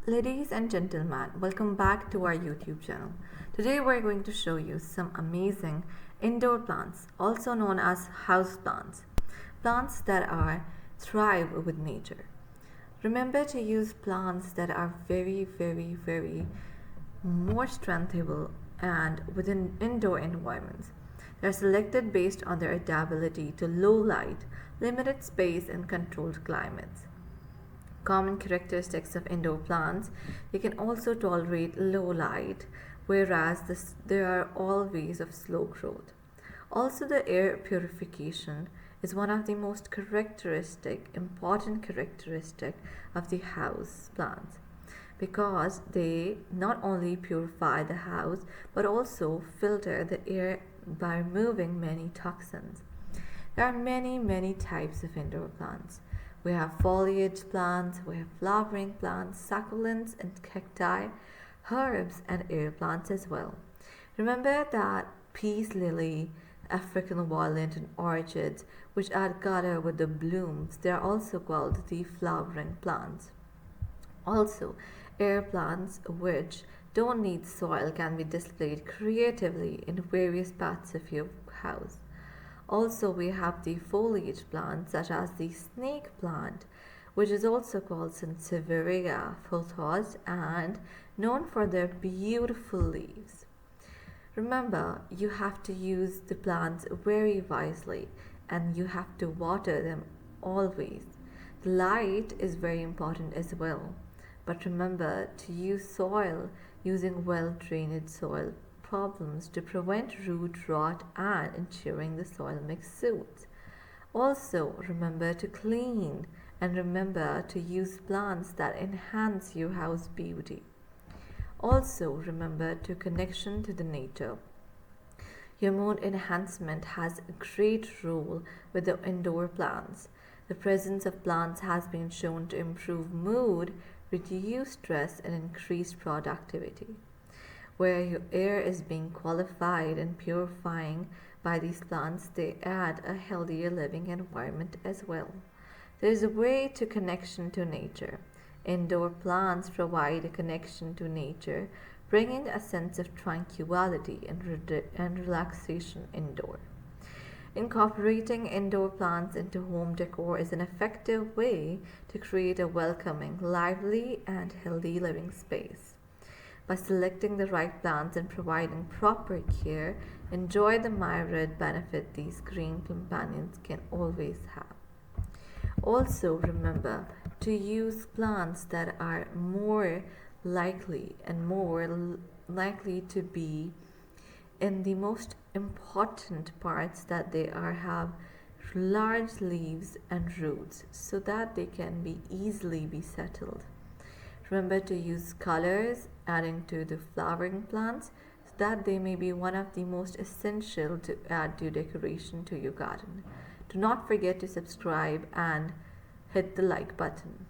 Ladies and gentlemen, welcome back to our YouTube channel. Today we're going to show you some amazing indoor plants, also known as house plants. Plants that are thrive with nature. Remember to use plants that are very more strengthable and within indoor environments. They're selected based on their adaptability to low light, limited space and controlled climates. Common characteristics of indoor plants: they can also tolerate low light, whereas they are always of slow growth. Also, the air purification is one of the most important characteristic of the house plants, because they not only purify the house but also filter the air by removing many toxins. There are many types of indoor plants. We have foliage plants, we have flowering plants, succulents and cacti, herbs and air plants as well. Remember that peace lily, African violet and orchids, which are gathered with the blooms, they are also called the flowering plants. Also, air plants which don't need soil can be displayed creatively in various parts of your house. Also, we have the foliage plants such as the snake plant, which is also called Sansevieria fulvos and known for their beautiful leaves. Remember, you have to use the plants very wisely and you have to water them always. The light is very important as well, but remember to use soil using well drained soil problems to prevent root rot and ensuring the soil mix suits. Also, remember to clean and remember to use plants that enhance your house beauty. Also, remember to connection to the nature. Your mood enhancement has a great role with the indoor plants. The presence of plants has been shown to improve mood, reduce stress, and increase productivity. Where your air is being qualified and purifying by these plants, they add a healthier living environment as well. There is a way to connection to nature. Indoor plants provide a connection to nature, bringing a sense of tranquility and relaxation indoor. Incorporating indoor plants into home decor is an effective way to create a welcoming, lively, and healthy living space. By selecting the right plants and providing proper care, enjoy the myriad benefit these green companions can always have. Also, remember to use plants that are more likely to be in the most important parts, that they are have large leaves and roots so that they can be easily be settled. Remember to use colors adding to the flowering plants so that they may be one of the most essential to add to decoration to your garden. Do not forget to subscribe and hit the like button.